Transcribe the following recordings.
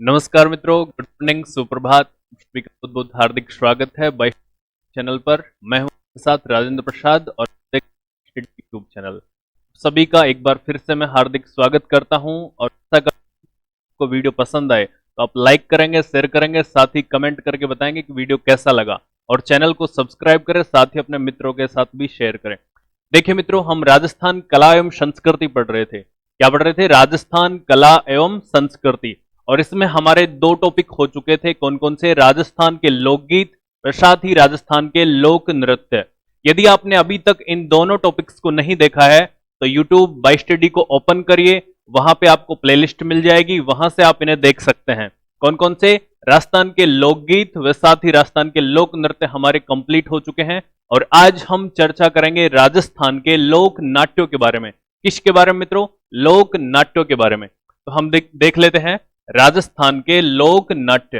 नमस्कार मित्रों, good morning, सुप्रभात। सभी का बहुत बहुत हार्दिक स्वागत है बाई चैनल पर। मैं हूं आपके साथ राजेंद्र प्रसाद और यूट्यूब चैनल। सभी का एक बार फिर से मैं हार्दिक स्वागत करता हूं और अगर आपको वीडियो पसंद आए तो आप लाइक करेंगे, शेयर करेंगे, साथ ही कमेंट करके बताएंगे कि वीडियो कैसा लगा और चैनल को सब्सक्राइब करें, साथ ही अपने मित्रों के साथ भी शेयर करें। देखिए मित्रों, हम राजस्थान कला एवं संस्कृति पढ़ रहे थे। क्या पढ़ रहे थे? राजस्थान कला एवं संस्कृति। और इसमें हमारे दो टॉपिक हो चुके थे। कौन कौन से? राजस्थान के लोकगीत और साथ ही राजस्थान के लोक नृत्य। यदि आपने अभी तक इन दोनों टॉपिक्स को नहीं देखा है तो YouTube बाई स्टडी को ओपन करिए, वहां पे आपको प्लेलिस्ट मिल जाएगी, वहां से आप इन्हें देख सकते हैं। कौन कौन से? राजस्थान के लोकगीत व साथ ही राजस्थान के लोक नृत्य हमारे कंप्लीट हो चुके हैं। और आज हम चर्चा करेंगे राजस्थान के लोक नाट्यों के बारे में। किसके बारे में मित्रों? लोक नाट्यों के बारे में। तो हम देख लेते हैं राजस्थान के लोक नाट्य।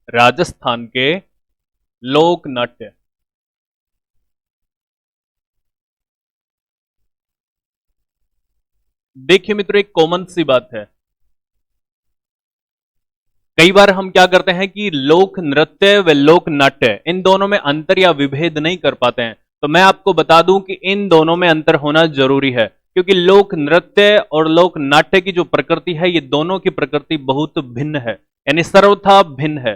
राजस्थान के लोक नाट्य। देखिए मित्रों, एक कॉमन सी बात है। कई बार हम क्या करते हैं कि लोक नृत्य व लोक नाट्य, इन दोनों में अंतर या विभेद नहीं कर पाते हैं। तो मैं आपको बता दूं कि इन दोनों में अंतर होना जरूरी है, क्योंकि लोक नृत्य और लोक नाट्य की जो प्रकृति है, ये दोनों की प्रकृति बहुत भिन्न है, यानी सर्वथा भिन्न है।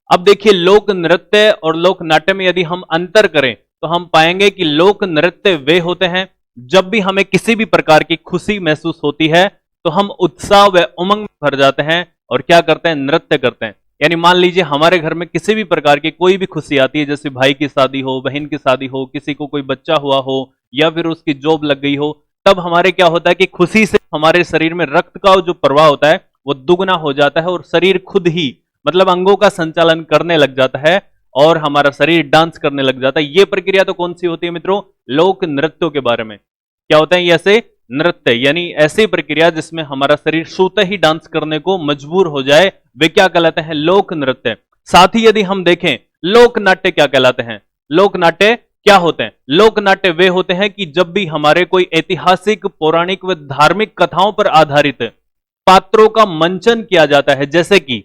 अब देखिए, लोक नृत्य और लोक नाट्य में यदि हम अंतर करें तो हम पाएंगे कि लोक नृत्य वे होते हैं जब भी हमें किसी भी प्रकार की खुशी महसूस होती है तो हम उत्साह व उमंग में भर जाते हैं और क्या करते हैं? नृत्य करते हैं। यानी मान लीजिए हमारे घर में किसी भी प्रकार की कोई भी खुशी आती है, जैसे भाई की शादी हो, बहन की शादी हो, किसी को कोई बच्चा हुआ हो या फिर उसकी जॉब लग गई हो, तब हमारे क्या होता है कि खुशी से हमारे शरीर में रक्त का जो प्रवाह होता है वो दुगना हो जाता है और शरीर खुद ही, मतलब अंगों का संचालन करने लग जाता है और हमारा शरीर डांस करने लग जाता है। ये प्रक्रिया तो कौन सी होती है मित्रों? लोक नृत्यों के बारे में। क्या होता है? ऐसे नृत्य यानी ऐसी प्रक्रिया जिसमें हमारा शरीर स्वतः ही डांस करने को मजबूर हो जाए, वे क्या कहलाते हैं? लोक नृत्य। साथ ही यदि हम देखें लोक नाट्य क्या कहलाते हैं? लोक नाट्य क्या होते हैं? लोक नाट्य वे होते हैं कि जब भी हमारे कोई ऐतिहासिक, पौराणिक व धार्मिक कथाओं पर आधारित पात्रों का मंचन किया जाता है, जैसे कि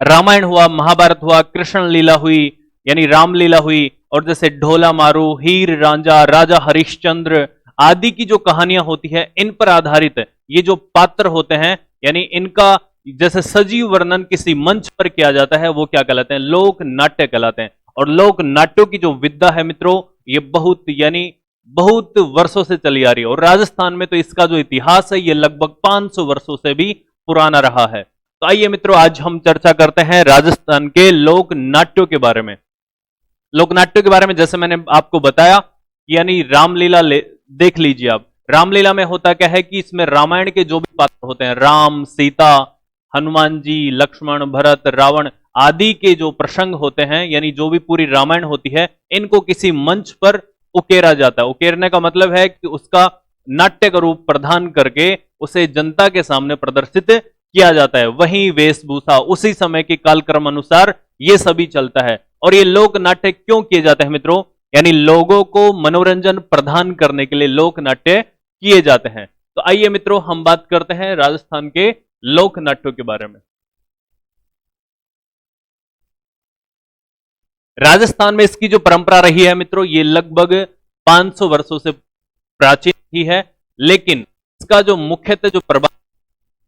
रामायण हुआ, महाभारत हुआ, कृष्ण लीला हुई यानी रामलीला हुई, और जैसे ढोला मारू, हीर रांझा, राजा हरिश्चंद्र आदि की जो कहानियां होती है, इन पर आधारित ये जो पात्र होते हैं, यानी इनका जैसे सजीव वर्णन किसी मंच पर किया जाता है, वो क्या कहलाते हैं? लोक नाट्य कहलाते हैं। और लोक नाट्यों की जो विद्या है मित्रों, ये बहुत यानी बहुत वर्षों से चली आ रही है। और राजस्थान में तो इसका जो इतिहास है, ये लगभग 500 वर्षों से भी पुराना रहा है। तो आइए मित्रों, आज हम चर्चा करते हैं राजस्थान के लोक नाट्यों के बारे में। लोक नाट्यों के बारे में जैसे मैंने आपको बताया, यानी रामलीला देख लीजिए आप। रामलीला में होता क्या है कि इसमें रामायण के जो भी पात्र होते हैं, राम, सीता, हनुमान जी, लक्ष्मण, भरत, रावण आदि के जो प्रसंग होते हैं, यानी जो भी पूरी रामायण होती है, इनको किसी मंच पर उकेरा जाता है। उकेरने का मतलब है कि उसका नाट्य का रूप प्रदान करके उसे जनता के सामने प्रदर्शित किया जाता है। वही वेशभूषा, उसी समय के कालक्रम अनुसार ये सभी चलता है। और ये लोक नाट्य क्यों किए जाते हैं मित्रों? यानी लोगों को मनोरंजन प्रदान करने के लिए लोक नाट्य किए जाते हैं। तो आइए मित्रों, हम बात करते हैं राजस्थान के लोक नाट्यों के बारे में। राजस्थान में इसकी जो परंपरा रही है मित्रों, ये लगभग 500 वर्षों से प्राचीन ही है, लेकिन इसका जो मुख्यतः जो प्रभाव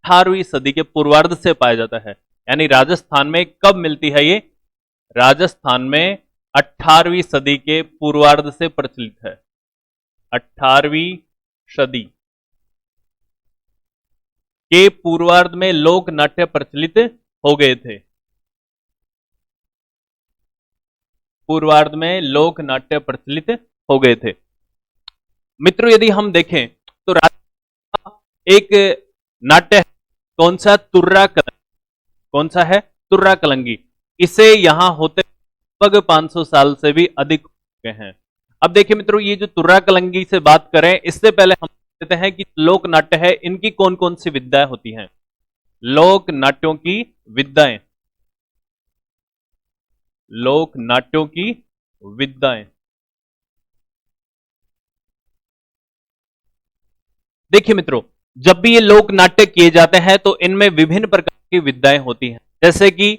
18वीं सदी के पूर्वार्ध से पाया जाता है। यानी राजस्थान में कब मिलती है ये? राजस्थान में 18वीं सदी के पूर्वार्ध से प्रचलित है। 18वीं सदी के पूर्वार्ध में लोक नाट्य प्रचलित हो गए थे। पूर्वार्ध में लोक नाट्य प्रचलित हो गए थे। मित्रों, यदि हम देखें तो एक नाट्य है, कौन सा? तुर्रा कलंगी। कौन सा है? तुर्रा कलंगी। इसे यहां होते लगभग 500 साल से भी अधिक हो चुके हैं। अब देखिए मित्रों, ये जो तुर्रा कलंगी से बात करें, इससे पहले हम कहते हैं कि लोक नाट्य है, इनकी कौन कौन सी विद्याएं होती हैं? लोक नाट्यों की विद्याएं। लोक नाट्यों की विद्याएं। देखिए मित्रों, जब भी ये लोक नाट्य किए जाते हैं तो इनमें विभिन्न प्रकार की विद्याएं होती हैं, जैसे कि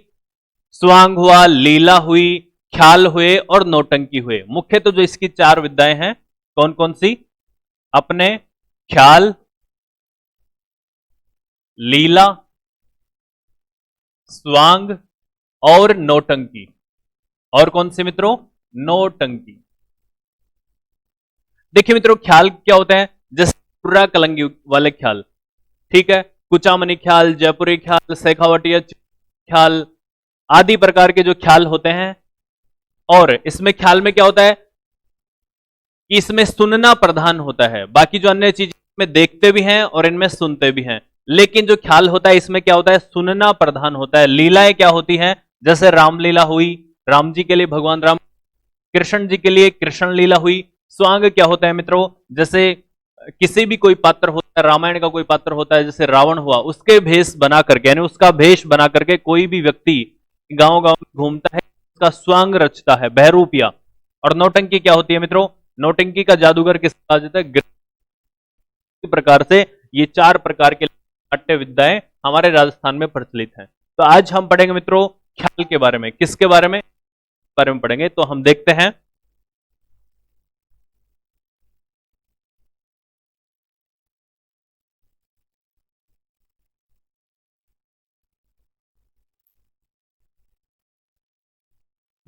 स्वांग हुआ, लीला हुई, ख्याल हुए और नौटंकी हुए। मुख्य तो जो इसकी चार विद्याएं हैं, कौन कौन सी? अपने ख्याल, लीला, स्वांग और नौटंकी। और कौन सी मित्रों? नौटंकी। देखिए मित्रों, ख्याल क्या होता है? जैसे तुर्रा कलंगी वाले ख्याल, ठीक है, कुचामनी ख्याल, जयपुरी ख्याल, शेखावटिया ख्याल आदि प्रकार के जो ख्याल होते हैं। और इसमें ख्याल में क्या होता है कि इसमें सुनना प्रधान होता है, बाकी जो अन्य चीजें में देखते भी हैं और इनमें सुनते भी हैं, लेकिन जो ख्याल होता है इसमें क्या होता है? सुनना प्रधान होता है। लीलाएं क्या होती हैं? जैसे रामलीला हुई, राम जी के लिए भगवान राम, कृष्ण जी के लिए कृष्ण लीला हुई। स्वांग क्या होता है मित्रों? जैसे किसी भी कोई पात्र होता है, रामायण का कोई पात्र होता है, जैसे रावण हुआ, उसके भेष बना करके, यानी उसका भेष बना करके कोई भी व्यक्ति गांव गांव में घूमता है, उसका स्वांग रचता है, बहरूपिया। और नौटंकी क्या होती है मित्रों? नौटंकी का जादूगर किसको कहा जाता है? प्रकार से ये चार प्रकार के नाट्य विद्याएं हमारे राजस्थान में प्रचलित हैं। तो आज हम पढ़ेंगे मित्रों ख्याल के बारे में। किसके बारे में पढ़ेंगे? तो हम देखते हैं।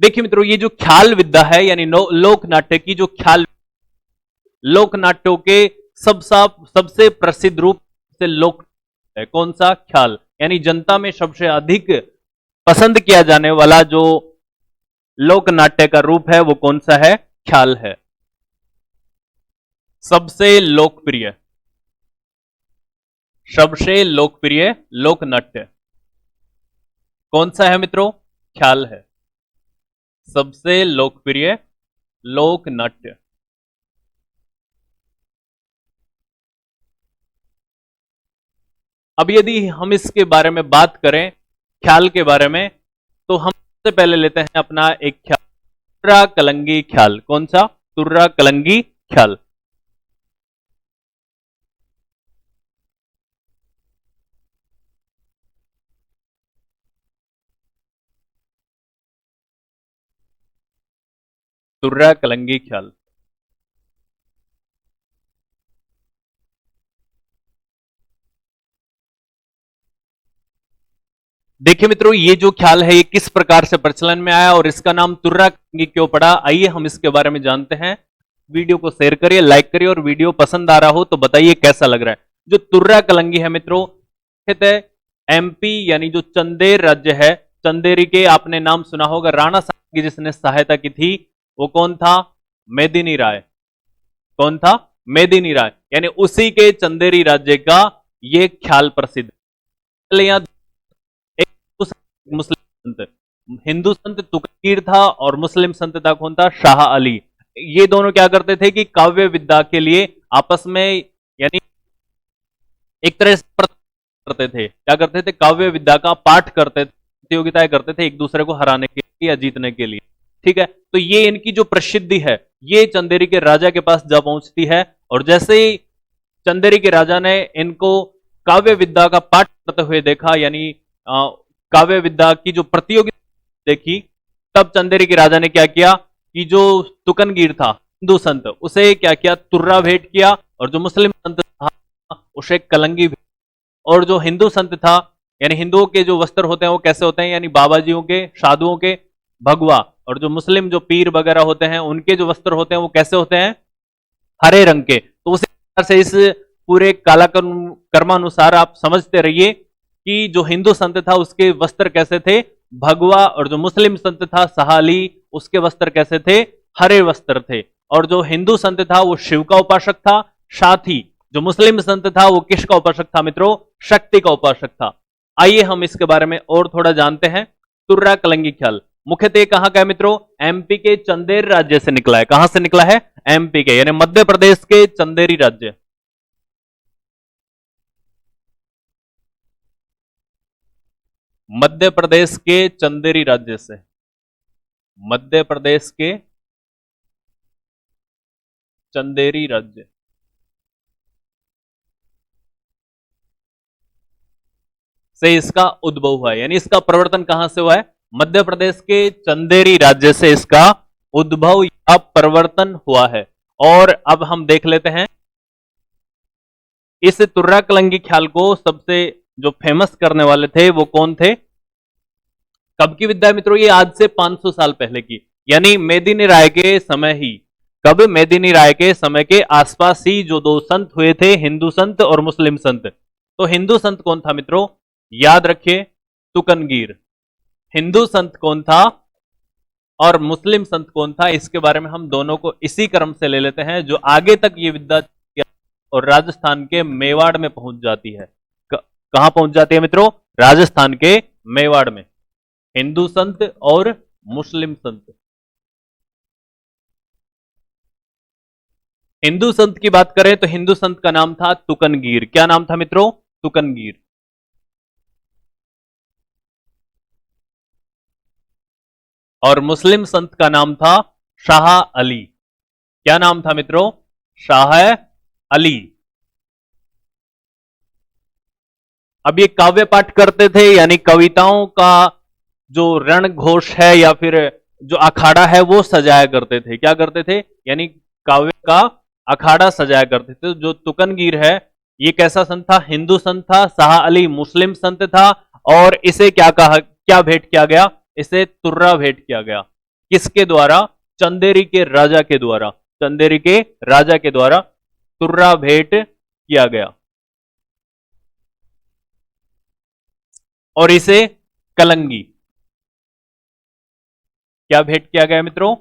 देखिए मित्रों, ये जो ख्याल विद्या है, यानी लोक नाट्य की जो ख्याल, लोक नाट्यों के सबसे प्रसिद्ध रूप से लोक है कौन सा? ख्याल। यानी जनता में सबसे अधिक पसंद किया जाने वाला जो लोक नाट्य का रूप है वो कौन सा है? ख्याल है। सबसे लोकप्रिय, सबसे लोकप्रिय लोक नाट्य कौन सा है मित्रों? ख्याल है। सबसे लोकप्रिय लोक नाट्य। अब यदि हम इसके बारे में बात करें, ख्याल के बारे में, तो हम सबसे पहले लेते हैं अपना एक ख्याल, तुर्रा कलंगी ख्याल। कौन सा? तुर्रा कलंगी ख्याल। तुर्रा कलंगी ख्याल। देखिए मित्रों, ये जो ख्याल है ये किस प्रकार से प्रचलन में आया और इसका नाम तुर्रा कलंगी क्यों पड़ा, आइए हम इसके बारे में जानते हैं। वीडियो को शेयर करिए, लाइक करिए, और वीडियो पसंद आ रहा हो तो बताइए कैसा लग रहा है। जो तुर्रा कलंगी है मित्रों, कहते हैं एमपी यानी जो चंदेर राज्य है, चंदेरी के आपने नाम सुना होगा, राणा साहब की जिसने सहायता की थी वो कौन था? मेदिनी राय। कौन था? मेदिनी राय। यानी उसी के चंदेरी राज्य का ये ख्याल प्रसिद्ध। चलिए यहां एक मुस्लिम संत, हिंदू संत तुकदीर था और मुस्लिम संत था कौन था? शाह अली। ये दोनों क्या करते थे कि काव्य विद्या के लिए आपस में, यानी एक तरह से करते थे, क्या करते थे? काव्य विद्या का पाठ करते थे, प्रतियोगिताएं करते थे एक दूसरे को हराने के लिए या जीतने के लिए। ठीक है, तो ये इनकी जो प्रसिद्धि है ये चंदेरी के राजा के पास जा पहुंचती है, और जैसे ही चंदेरी के राजा ने इनको काव्य विद्या का पाठ करते हुए देखा, यानी काव्य विद्या की जो प्रतियोगिता देखी, तब चंदेरी के राजा ने क्या किया कि जो तुकनगीर था हिंदू संत, उसे क्या किया? तुर्रा भेंट किया, और जो मुस्लिम संत था उसे कलंगी भेंट। और जो हिंदू संत था, यानी हिंदुओं के जो वस्त्र होते हैं वो कैसे होते हैं? यानी बाबाजियों के, साधुओं के भगवा। और जो मुस्लिम जो पीर वगैरह होते हैं उनके जो वस्त्र होते हैं वो कैसे होते हैं? हरे रंग के। तो उसी प्रकार से इस पूरे कर्मानुसार आप समझते रहिए कि जो हिंदू संत था उसके वस्त्र कैसे थे? भगवा। और जो मुस्लिम संत था सहाली, उसके वस्त्र कैसे थे? हरे वस्त्र थे। और जो हिंदू संत था वो शिव का उपासक था, साथ ही जो मुस्लिम संत था वो किसका उपासक था मित्रों? शक्ति का उपासक था। आइए हम इसके बारे में और थोड़ा जानते हैं। तुर्रा कलंगी ख्याल मुख्यतः कहां का है मित्रों? एमपी के चंदेर राज्य से निकला है। कहां से निकला है? एमपी के, यानी मध्य प्रदेश के चंदेरी राज्य। मध्य प्रदेश के चंदेरी राज्य से, मध्य प्रदेश के चंदेरी राज्य। से इसका उद्भव हुआ है, यानी इसका प्रवर्तन कहां से हुआ है? मध्य प्रदेश के चंदेरी राज्य से इसका उद्भव या प्रवर्तन हुआ है। और अब हम देख लेते हैं इस तुर्रा कलंगी ख्याल को सबसे जो फेमस करने वाले थे वो कौन थे? कब की विद्या है मित्रों? ये आज से 500 साल पहले की, यानी मेदिनी राय के समय ही। कब? मेदिनी राय के समय के आसपास ही जो दो संत हुए थे, हिंदू संत और मुस्लिम संत। तो हिंदू संत कौन था मित्रों? याद रखिए, तुकनगीर। हिंदू संत कौन था और मुस्लिम संत कौन था, इसके बारे में हम दोनों को इसी क्रम से ले लेते हैं जो आगे तक ये विद्या और राजस्थान के मेवाड़ में पहुंच जाती है। कहां पहुंच जाती है मित्रों? राजस्थान के मेवाड़ में। हिंदू संत और मुस्लिम संत। हिंदू संत की बात करें तो हिंदू संत का नाम था तुकनगीर। क्या नाम था मित्रों? तुकनगीर। और मुस्लिम संत का नाम था शाह अली। क्या नाम था मित्रों? शाह अली। अब ये काव्य पाठ करते थे, यानी कविताओं का जो रण घोष है या फिर जो अखाड़ा है वो सजाया करते थे। क्या करते थे? यानी काव्य का अखाड़ा सजाया करते थे। जो तुकनगीर है ये कैसा संत था? हिंदू संत था। शाह अली मुस्लिम संत था। और इसे क्या कहा, क्या भेंट किया गया? इसे तुर्रा भेंट किया गया। किसके द्वारा? चंदेरी के राजा के द्वारा। चंदेरी के राजा के द्वारा तुर्रा भेंट किया गया। और इसे कलंगी, क्या भेंट किया गया मित्रों?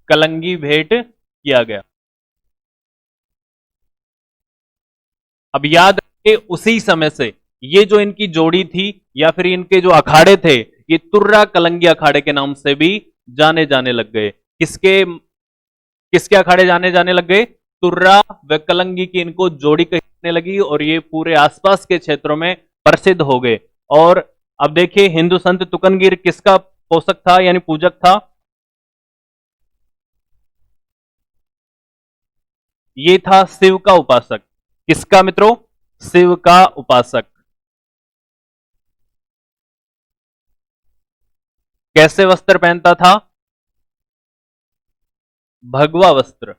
कलंगी भेंट किया गया। अब याद रखिए, उसी समय से ये जो इनकी जोड़ी थी या फिर इनके जो अखाड़े थे, ये तुर्रा कलंगी अखाड़े के नाम से भी जाने जाने लग गए। किसके किसके अखाड़े जाने जाने लग गए? तुर्रा व कलंगी की इनको जोड़ी कहने लगी और ये पूरे आसपास के क्षेत्रों में प्रसिद्ध हो गए। और अब देखिए, हिंदू संत तुकनगीर किसका पोषक था यानी पूजक था? ये था शिव का उपासक। किसका मित्रों? शिव का उपासक। कैसे वस्त्र पहनता था? भगवा वस्त्र।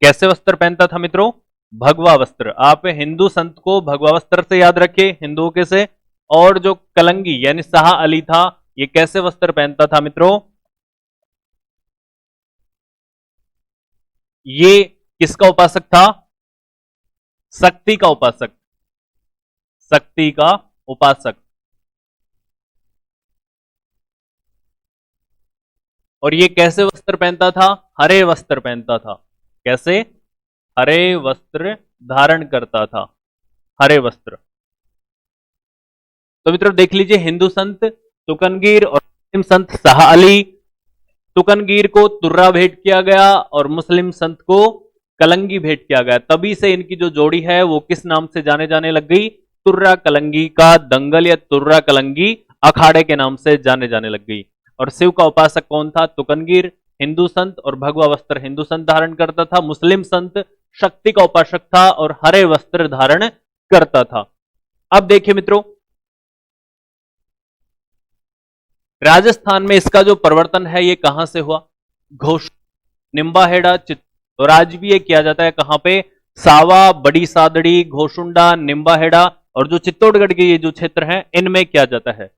कैसे वस्त्र पहनता था मित्रों? भगवा वस्त्र। आप हिंदू संत को भगवा वस्त्र से याद रखिए, हिंदुओं के से। और जो कलंगी यानी शाह अली था, ये कैसे वस्त्र पहनता था मित्रों? ये किसका उपासक था? शक्ति का उपासक। शक्ति का उपासक। और ये कैसे वस्त्र पहनता था? हरे वस्त्र पहनता था। कैसे? हरे वस्त्र धारण करता था। हरे वस्त्र। तो मित्रों देख लीजिए, हिंदू संत तुकनगीर और मुस्लिम संत शाह अली। तुकनगीर को तुर्रा भेंट किया गया और मुस्लिम संत को कलंगी भेंट किया गया। तभी से इनकी जो जोड़ी है वो किस नाम से जाने जाने लग गई? तुर्रा कलंगी का दंगल या तुर्रा कलंगी अखाड़े के नाम से जाने जाने लग गई। और शिव का उपासक कौन था? तुकनगीर। हिंदू संत और भगवा वस्त्र हिंदू संत धारण करता था। मुस्लिम संत शक्ति का उपासक था और हरे वस्त्र धारण करता था। अब देखिए मित्रों, राजस्थान में इसका जो प्रवर्तन है ये कहां से हुआ? घोष, निम्बाहेड़ा, और आज भी ये किया जाता है। कहां पे? सावा, बड़ी सादड़ी, घोसुंडा, निम्बाहेड़ा और जो चित्तौड़गढ़ के ये जो क्षेत्र हैं इनमें किया जाता है।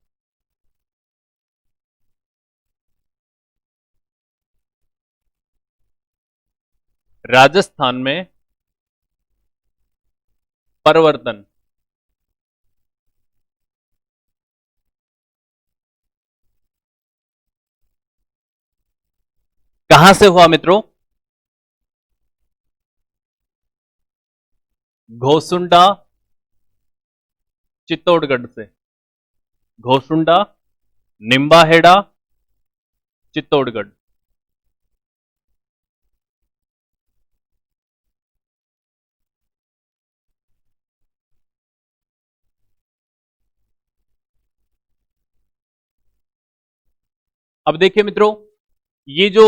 राजस्थान में परिवर्तन कहां से हुआ मित्रों? घोसुंडा, चित्तौड़गढ़ से। घोसुंडा, निम्बाहेड़ा, चित्तौड़गढ़। अब देखिए मित्रों, ये जो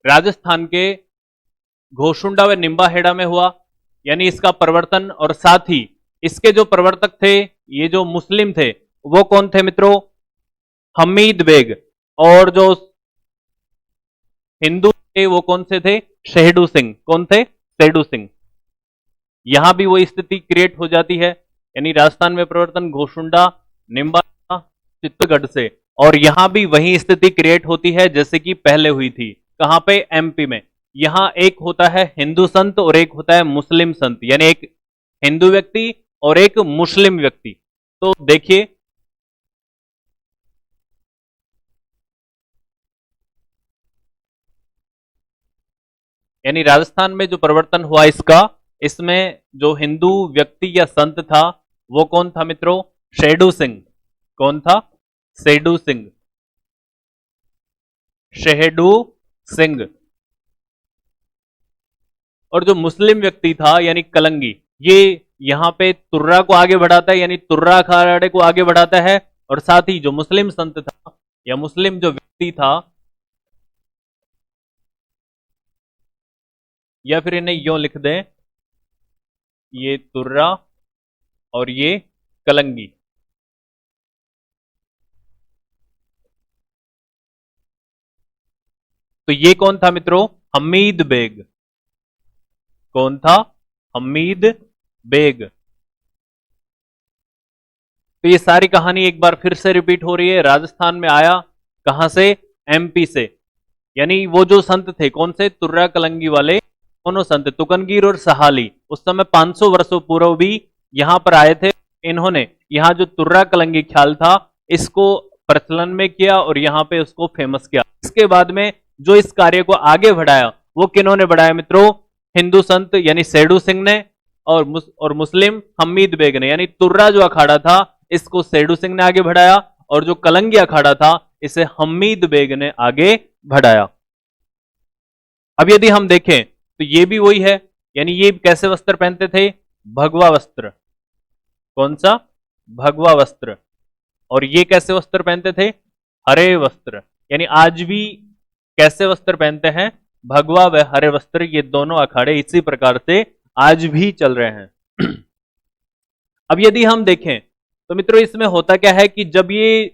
राजस्थान के घोशुंडा व निम्बाहेड़ा में हुआ, यानी इसका प्रवर्तन, और साथ ही इसके जो प्रवर्तक थे, ये जो मुस्लिम थे, वो कौन थे मित्रों? हमीद बेग। और जो हिंदू थे वो कौन से थे? शहेडू सिंह। कौन थे? शहेडू सिंह। यहां भी वही स्थिति क्रिएट हो जाती है, यानी राजस्थान में प्रवर्तन घोशुंडा, निम्बा, चित्तौड़गढ़ से, और यहां भी वही स्थिति क्रिएट होती है जैसे कि पहले हुई थी। कहां पे? एमपी में। यहां एक होता है हिंदू संत और एक होता है मुस्लिम संत, यानी एक हिंदू व्यक्ति और एक मुस्लिम व्यक्ति। तो देखिए, यानी राजस्थान में जो परिवर्तन हुआ इसका, इसमें जो हिंदू व्यक्ति या संत था वो कौन था मित्रों? शहेडू सिंह। कौन था? शहेडू सिंह। शहेडू सिंह। और जो मुस्लिम व्यक्ति था यानी कलंगी, ये यहां पे तुर्रा को आगे बढ़ाता है, यानी तुर्रा अखाड़े को आगे बढ़ाता है, और साथ ही जो मुस्लिम संत था या मुस्लिम जो व्यक्ति था, या फिर इन्हें यो लिख दें, ये तुर्रा और ये कलंगी। तो ये कौन था मित्रों? हमीद बेग। कौन था? हमीद बेग। तो ये सारी कहानी एक बार फिर से रिपीट हो रही है। राजस्थान में आया कहां से? एमपी से। यानी वो जो संत थे, कौन से? तुर्रा कलंगी वाले दोनों संत, तुकनगीर और सहाली, उस समय 500 वर्षों पूर्व भी यहां पर आए थे। इन्होंने यहां जो तुर्रा कलंगी ख्याल था इसको प्रचलन में किया और यहां पे उसको फेमस किया। इसके बाद में जो इस कार्य को आगे बढ़ाया वो किन्होंने बढ़ाया मित्रों? हिंदू संत यानी शहेडू सिंह ने, और मुस्लिम हमीद बेग ने। यानी तुर्रा जो अखाड़ा था इसको शहेडू सिंह ने आगे बढ़ाया, और जो कलंगी अखाड़ा था इसे हमीद बेग ने आगे बढ़ाया। अब यदि हम देखें तो ये भी वही है, यानी ये कैसे वस्त्र पहनते थे? भगवा वस्त्र। कौन सा? भगवा वस्त्र। और ये कैसे वस्त्र पहनते थे? हरे वस्त्र। यानी आज भी कैसे वस्त्र पहनते हैं? भगवा व हरे वस्त्र। ये दोनों अखाड़े इसी प्रकार से आज भी चल रहे हैं। अब यदि हम देखें तो मित्रों इसमें होता क्या है कि जब ये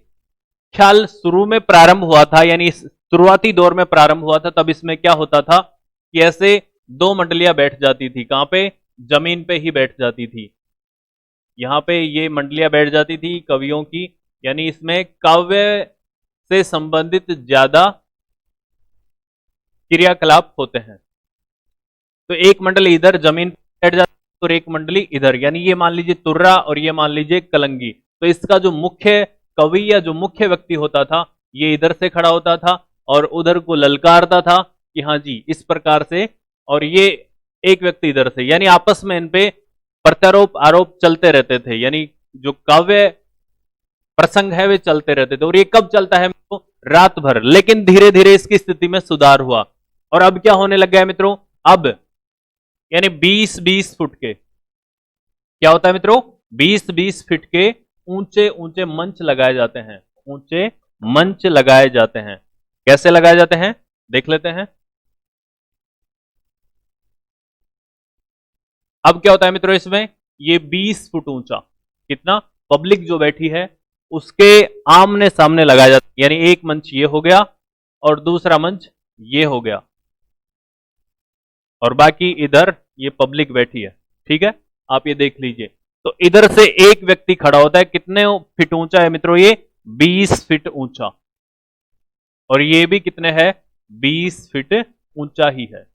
ख्याल शुरू में प्रारंभ हुआ था, यानी शुरुआती दौर में प्रारंभ हुआ था, तब इसमें क्या होता था कि ऐसे दो मंडलियां बैठ जाती थी। कहां पे? जमीन पे ही बैठ जाती थी। यहां पे ये मंडलियां बैठ जाती थी कवियों की, यानी इसमें काव्य से संबंधित ज्यादा क्रियाकलाप होते हैं। तो एक मंडली इधर जमीन पर बैठ जाती है और एक मंडली इधर, यानी ये मान लीजिए तुर्रा और ये मान लीजिए कलंगी। तो इसका जो मुख्य कवि या जो मुख्य व्यक्ति होता था ये इधर से खड़ा होता था और उधर को ललकारता था कि हाँ जी इस प्रकार से, और ये एक व्यक्ति इधर से, यानी आपस में इन पे प्रत्यारोप आरोप चलते रहते थे। यानी जो काव्य प्रसंग है वे चलते रहते थे। और ये कब चलता है मित्रों? रात भर। लेकिन धीरे धीरे इसकी स्थिति में सुधार हुआ, और अब क्या होने लग गया है मित्रों? अब यानी 20-20 फुट के, क्या होता है मित्रों? 20-20 फीट के ऊंचे ऊंचे मंच लगाए जाते हैं। ऊंचे मंच लगाए जाते हैं। कैसे लगाए जाते हैं देख लेते हैं। अब क्या होता है मित्रों इसमें? ये 20 फुट ऊंचा, कितना? पब्लिक जो बैठी है उसके आमने सामने लगाया जाता है। यानी एक मंच ये हो गया और दूसरा मंच ये हो गया, और बाकी इधर ये पब्लिक बैठी है। ठीक है, आप ये देख लीजिए। तो इधर से एक व्यक्ति खड़ा होता है। कितने फीट ऊंचा है मित्रों? ये 20 फीट ऊंचा, और ये भी कितने है? 20 फीट ऊंचा ही है।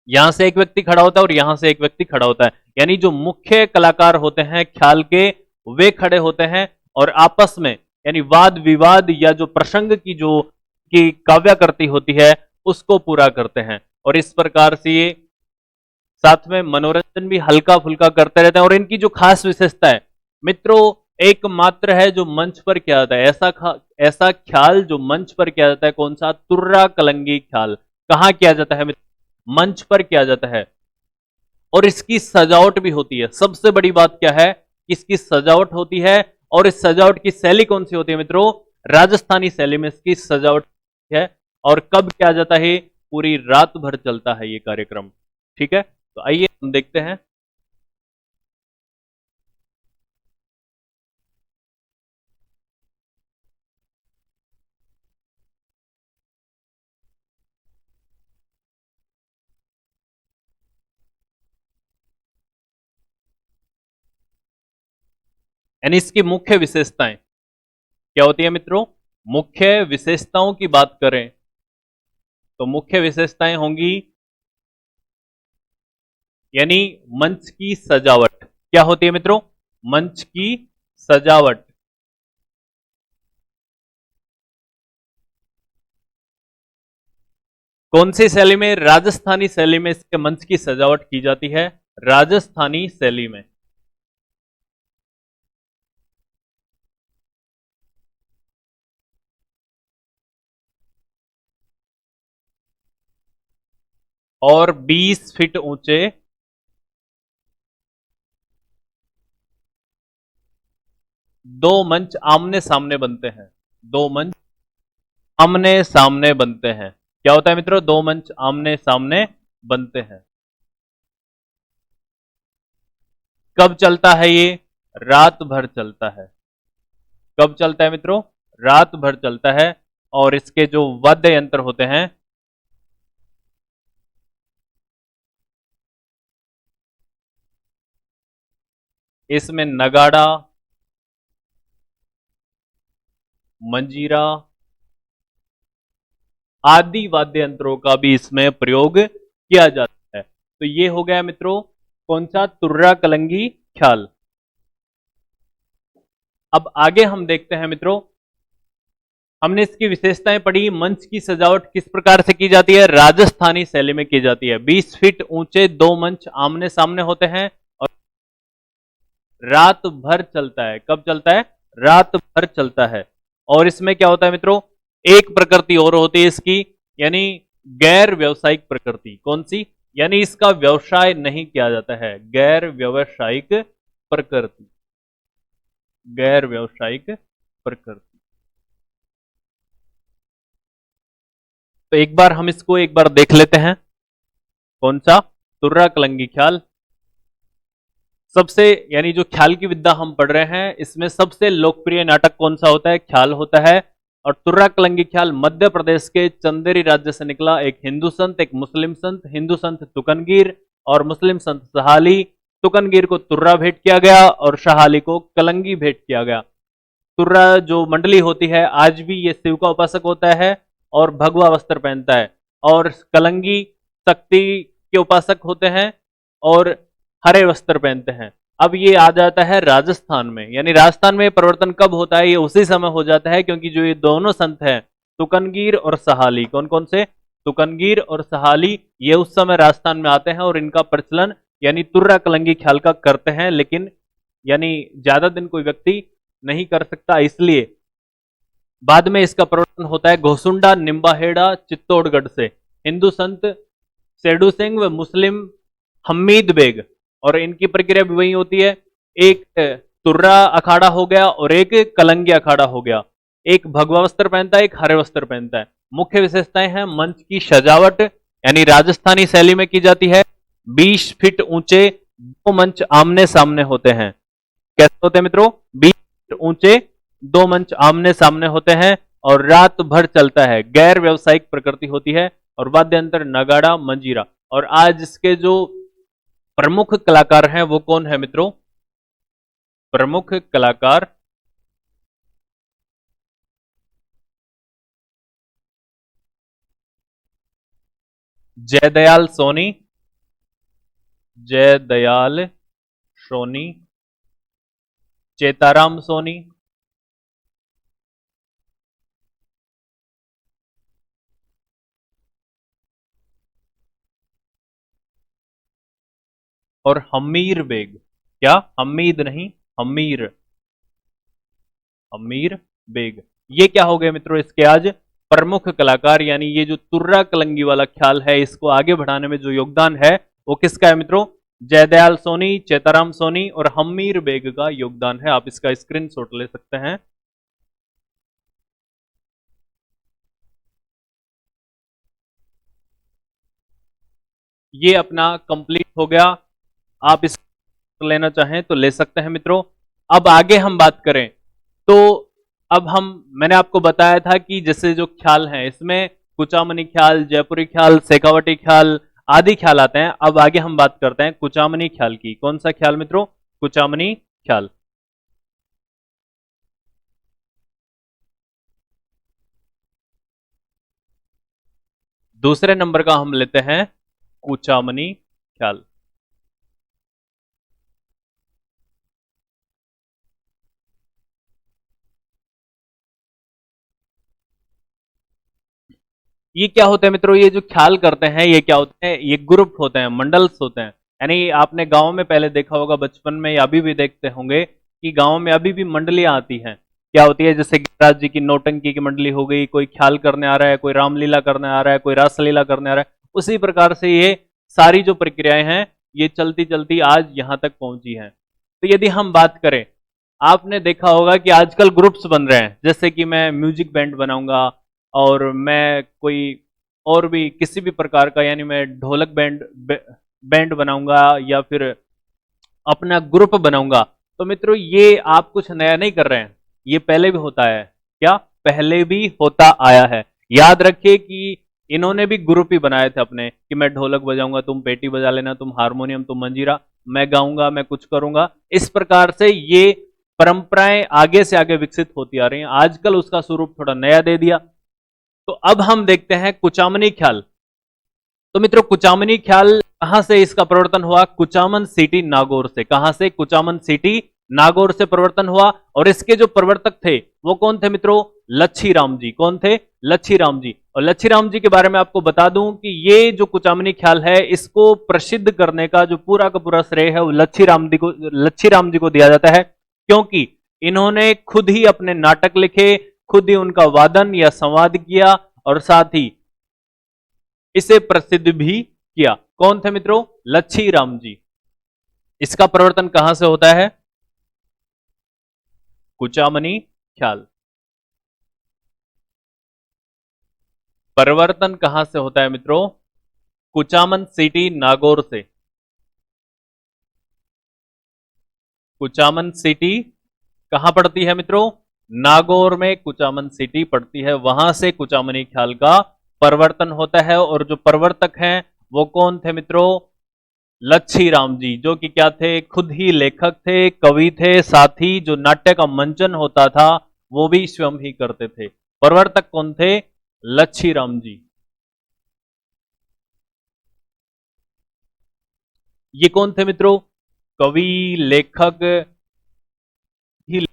यहां से एक व्यक्ति खड़ा होता है और यहां से एक व्यक्ति खड़ा होता है, यानी जो मुख्य कलाकार होते हैं ख्याल के वे खड़े होते हैं, और आपस में यानी वाद विवाद या जो प्रसंग की जो की काव्याकृति होती है उसको पूरा करते हैं। और इस प्रकार से ये साथ में मनोरंजन भी हल्का फुल्का करते रहते हैं। और इनकी जो खास विशेषता है मित्रों, एकमात्र है जो मंच पर किया जाता है, ऐसा ख्याल जो मंच पर किया जाता है। कौन सा? तुर्रा कलंगी ख्याल। कहां किया जाता है? मंच पर किया जाता है, और इसकी सजावट भी होती है। सबसे बड़ी बात क्या है? इसकी सजावट होती है, और इस सजावट की शैली कौन सी होती है मित्रों? राजस्थानी शैली में इसकी सजावट है। और कब किया जाता है? पूरी रात भर चलता है ये कार्यक्रम। ठीक है, तो आइए हम देखते हैं। यानी इसकी मुख्य विशेषताएं क्या होती है मित्रों? मुख्य विशेषताओं की बात करें तो मुख्य विशेषताएं होंगी, यानी मंच की सजावट। क्या होती है मित्रों? मंच की सजावट। कौन सी शैली में? राजस्थानी शैली में इसके मंच की सजावट की जाती है, राजस्थानी शैली में। और 20 फीट ऊंचे दो मंच आमने सामने बनते हैं। दो मंच आमने सामने बनते हैं। क्या होता है मित्रों? दो मंच आमने सामने बनते हैं। कब चलता है ये? रात भर चलता है। कब चलता है मित्रों? रात भर चलता है। और इसके जो वाद्य यंत्र होते हैं, इसमें नगाड़ा, मंजीरा आदि वाद्य यंत्रों का भी इसमें प्रयोग किया जाता है। तो ये हो गया मित्रों कौन सा? तुर्रा कलंगी ख्याल। अब आगे हम देखते हैं मित्रों, हमने इसकी विशेषताएं पढ़ी। मंच की सजावट किस प्रकार से की जाती है? राजस्थानी शैली में की जाती है। 20 फीट ऊंचे दो मंच आमने सामने होते हैं और रात भर चलता है। कब चलता है? रात भर चलता है। और इसमें क्या होता है मित्रों? एक प्रकृति और होती है इसकी, यानी गैर व्यवसायिक प्रकृति। कौन सी? यानी इसका व्यवसाय नहीं किया जाता है, गैर व्यवसायिक प्रकृति। गैर व्यवसायिक प्रकृति। तो एक बार हम इसको एक बार देख लेते हैं। कौन सा? तुर्रा कलंगी ख्याल। सबसे, यानी जो ख्याल की विद्या हम पढ़ रहे हैं, इसमें सबसे लोकप्रिय नाटक कौन सा होता है? ख्याल होता है। और तुर्रा कलंगी ख्याल मध्य प्रदेश के चंदेरी राज्य से निकला एक हिंदू संत, एक मुस्लिम संत, हिंदू संत तुकनगीर और मुस्लिम संत सहाली। तुकनगीर को तुर्रा भेंट किया गया और शहाली को कलंगी भेंट किया गया। तुर्रा जो मंडली होती है, आज भी ये शिव का उपासक होता है और भगवा वस्त्र पहनता है। और कलंगी शक्ति के उपासक होते हैं और हरे वस्त्र पहनते हैं। अब ये आ जाता है राजस्थान में, यानी राजस्थान में परिवर्तन कब होता है? ये उसी समय हो जाता है, क्योंकि जो ये दोनों संत हैं, तुकनगीर और सहाली, कौन कौन से? तुकनगीर और सहाली, ये उस समय राजस्थान में आते हैं और इनका प्रचलन यानी तुर्रा कलंगी ख्याल का करते हैं। लेकिन यानी ज्यादा दिन कोई व्यक्ति नहीं कर सकता, इसलिए बाद में इसका प्रवर्तन होता है घोसुंडा निम्बाहेड़ा चित्तौड़गढ़ से। हिंदू संत सेडू सिंह व मुस्लिम हमीद बेग, और इनकी प्रक्रिया भी वही होती है। एक तुर्रा अखाड़ा हो गया और एक कलंगी अखाड़ा हो गया। एक भगवा वस्त्र पहनता है, एक हरे वस्त्र पहनता है। मुख्य विशेषताएं हैं मंच की सजावट, यानी राजस्थानी शैली में की जाती है। 20 फीट ऊंचे दो मंच आमने सामने होते हैं। कैसे होते हैं मित्रों? 20 फीट ऊंचे दो मंच आमने सामने होते हैं और रात भर चलता है। गैर व्यवसायिक प्रकृति होती है और वाद्य यंत्र नगाड़ा, मंजीरा। और आज इसके जो प्रमुख कलाकार हैं वो कौन है मित्रों? प्रमुख कलाकार जयदयाल सोनी, जयदयाल सोनी, चेताराम सोनी और हमीर बेग। क्या? हमीद नहीं, हमीर, हमीर बेग। ये क्या हो गए मित्रों? इसके आज प्रमुख कलाकार, यानी ये जो तुर्रा कलंगी वाला ख्याल है, इसको आगे बढ़ाने में जो योगदान है वो किसका है मित्रों? जयदयाल सोनी, चेताराम सोनी और हमीर बेग का योगदान है। आप इसका स्क्रीनशॉट ले सकते हैं। ये अपना कंप्लीट हो गया। आप इस लेना चाहें तो ले सकते हैं मित्रों। अब आगे हम बात करें तो अब हम मैंने आपको बताया था कि जैसे जो ख्याल हैं इसमें कुचामनी ख्याल, जयपुरी ख्याल, शेखावटी ख्याल आदि ख्याल आते हैं। अब आगे हम बात करते हैं कुचामनी ख्याल की। कौन सा ख्याल मित्रों? कुचामनी ख्याल। दूसरे नंबर का हम लेते हैं कुचामनी ख्याल। ये क्या होते हैं मित्रों? ये जो ख्याल करते हैं ये क्या होते हैं? ये ग्रुप होते हैं, मंडल्स होते हैं। यानी आपने गांव में पहले देखा होगा बचपन में, या अभी भी देखते होंगे कि गांव में अभी भी मंडलियां आती हैं। क्या होती है? जैसे गिरिराज जी की नौटंकी की मंडली हो गई, कोई ख्याल करने आ रहा है, कोई रामलीला करने आ रहा है, कोई रासलीला करने आ रहा है। उसी प्रकार से ये सारी जो प्रक्रियाएं हैं ये चलती चलती आज यहां तक पहुंची हैं। तो यदि हम बात करें, आपने देखा होगा कि आजकल ग्रुप्स बन रहे हैं, जैसे कि मैं म्यूजिक बैंड बनाऊंगा और मैं कोई और भी किसी भी प्रकार का, यानी मैं ढोलक बैंड बनाऊंगा या फिर अपना ग्रुप बनाऊंगा। तो मित्रों ये आप कुछ नया नहीं कर रहे हैं, ये पहले भी होता है। क्या? पहले भी होता आया है। याद रखिए कि इन्होंने भी ग्रुप ही बनाए थे अपने, कि मैं ढोलक बजाऊंगा, तुम पेटी बजा लेना, तुम हारमोनियम, तुम मंजीरा, मैं गाऊंगा, मैं कुछ करूंगा। इस प्रकार से ये परंपराएं आगे से आगे विकसित होती आ रही हैं। आजकल उसका स्वरूप थोड़ा नया दे दिया। तो अब हम देखते हैं कुचामनी ख्याल। तो मित्रों कुचामनी ख्याल कहां से इसका प्रवर्तन हुआ? कुचामन सिटी नागौर से। कहां से? कुचामन सिटी नागौर से प्रवर्तन हुआ। और इसके जो प्रवर्तक थे वो कौन थे मित्रों? लच्छी राम जी। कौन थे? लच्छी राम जी। और लच्छी राम जी के बारे में आपको बता दूं कि ये जो कुचामनी ख्याल है इसको प्रसिद्ध करने का जो पूरा का पूरा श्रेय है वो लच्छी राम जी को दिया जाता है, क्योंकि इन्होंने खुद ही अपने नाटक लिखे, खुद ही उनका वादन या संवाद किया और साथ ही इसे प्रसिद्ध भी किया। कौन थे मित्रों? लच्छी राम जी। इसका प्रवर्तन कहां से होता है? कुचामनी ख्याल। परिवर्तन कहां से होता है मित्रों? कुचामन सिटी नागौर से। कुचामन सिटी कहां पड़ती है मित्रों? नागौर में कुचामन सिटी पड़ती है, वहां से कुचामनी ख्याल का परिवर्तन होता है। और जो प्रवर्तक हैं वो कौन थे मित्रों? लच्छी राम जी, जो कि क्या थे? खुद ही लेखक थे, कवि थे, साथ ही जो नाट्य का मंचन होता था वो भी स्वयं ही करते थे। प्रवर्तक कौन थे? लच्छी राम जी। ये कौन थे मित्रों? कवि, लेखक ही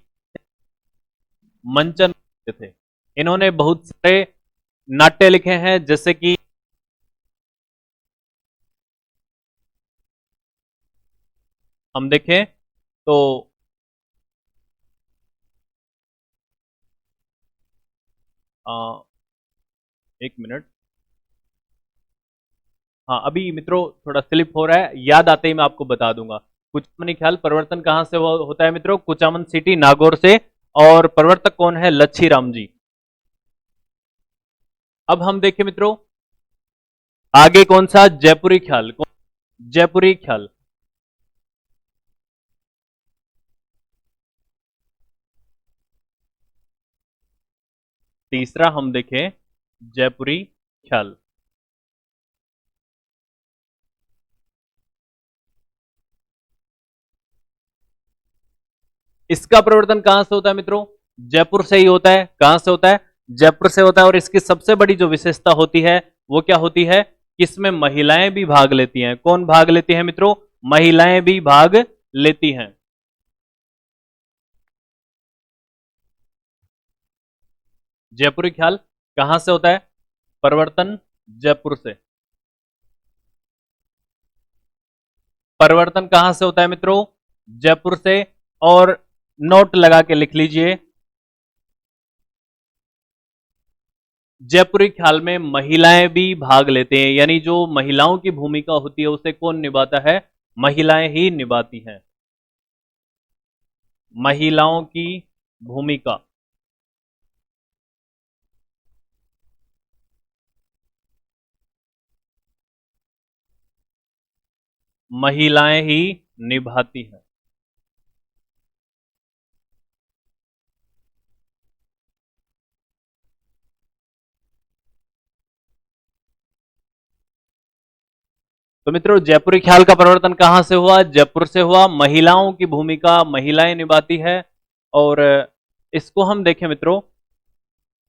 मंचन करते थे। इन्होंने बहुत सारे नाट्य लिखे हैं, जैसे कि हम देखें तो आ, एक मिनट। हाँ अभी मित्रों थोड़ा स्लिप हो रहा है, याद आते ही मैं आपको बता दूंगा। कुचामनी ख्याल परिवर्तन कहां से होता है मित्रों? कुचामन सिटी नागौर से। और प्रवर्तक कौन है? लच्छी राम जी। अब हम देखें मित्रों आगे कौन सा? जयपुरी ख्याल। जयपुरी ख्याल। तीसरा हम देखें जयपुरी ख्याल। इसका प्रवर्तन कहां से होता है मित्रों? जयपुर से ही होता है। कहां से होता है? जयपुर से होता है। और इसकी सबसे बड़ी जो विशेषता होती है वो क्या होती है? कि इसमें महिलाएं भी भाग लेती हैं। कौन भाग लेती हैं मित्रों? महिलाएं भी भाग लेती हैं। जयपुरी ख्याल कहां से होता है? परिवर्तन जयपुर से। परिवर्तन कहां से होता है मित्रों? जयपुर से। और नोट लगा के लिख लीजिए, जयपुरी ख्याल में महिलाएं भी भाग लेते हैं। यानी जो महिलाओं की भूमिका होती है उसे कौन निभाता है? महिलाएं ही निभाती हैं। महिलाओं की भूमिका। महिलाएं ही निभाती हैं। तो मित्रों, जयपुरी ख्याल का परिवर्तन कहां से हुआ? जयपुर से हुआ। महिलाओं की भूमिका महिलाएं निभाती है। और इसको हम देखें मित्रों,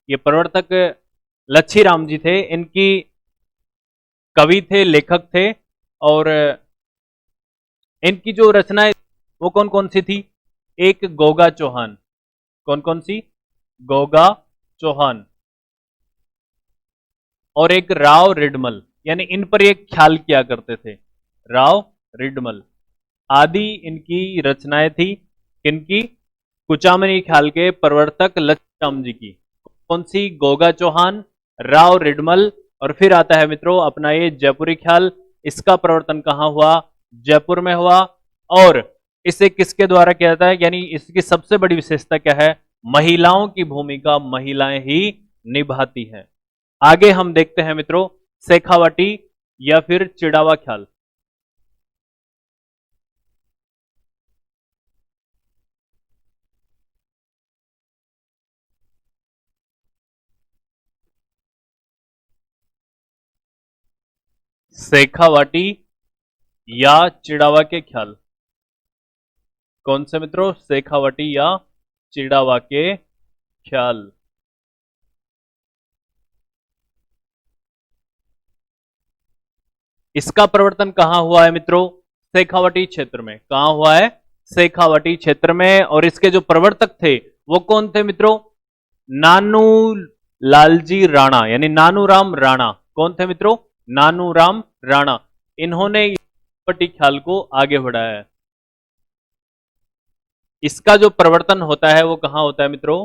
ये प्रवर्तक लच्छी राम जी थे, इनकी कवि थे, लेखक थे। और इनकी जो रचनाएं वो कौन कौन सी थी? एक गोगा चौहान। कौन कौन सी? गोगा चौहान। और एक राव रिडमल, यानी इन पर एक ख्याल किया करते थे, राव रिडमल आदि इनकी रचनाएं थी। किनकी? कुचामनी ख्याल के प्रवर्तक लच्छीराम जी की। कौन सी? गोगा चौहान, राव रिडमल। और फिर आता है मित्रों अपना ये जयपुरी ख्याल। इसका प्रवर्तन कहां हुआ? जयपुर में हुआ। और इसे किसके द्वारा किया जाता है, यानी इसकी सबसे बड़ी विशेषता क्या है? महिलाओं की भूमिका महिलाएं ही निभाती हैं। आगे हम देखते हैं मित्रों शेखावटी या फिर चिड़ावा ख्याल। शेखावाटी या चिड़ावा के ख्याल। कौन से मित्रों? शेखावटी या चिड़ावा के ख्याल। इसका प्रवर्तन कहां हुआ है मित्रों? शेखावटी क्षेत्र में। कहां हुआ है? शेखावटी क्षेत्र में। और इसके जो प्रवर्तक थे वो कौन थे मित्रों? नानू लालजी राणा, यानी नानूराम राणा। कौन थे मित्रों? नानूराम राणा। इन्होंने शेखावटी ख्याल को आगे बढ़ाया है। इसका जो प्रवर्तन होता है वो कहां होता है मित्रों?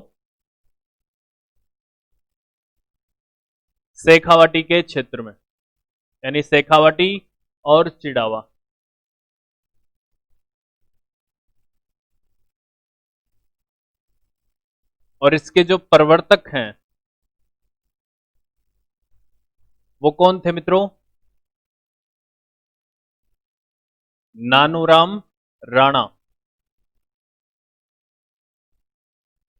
शेखावटी के क्षेत्र में, यानी शेखावटी और चिड़ावा। और इसके जो प्रवर्तक हैं वो कौन थे मित्रों? नानूराम राणा।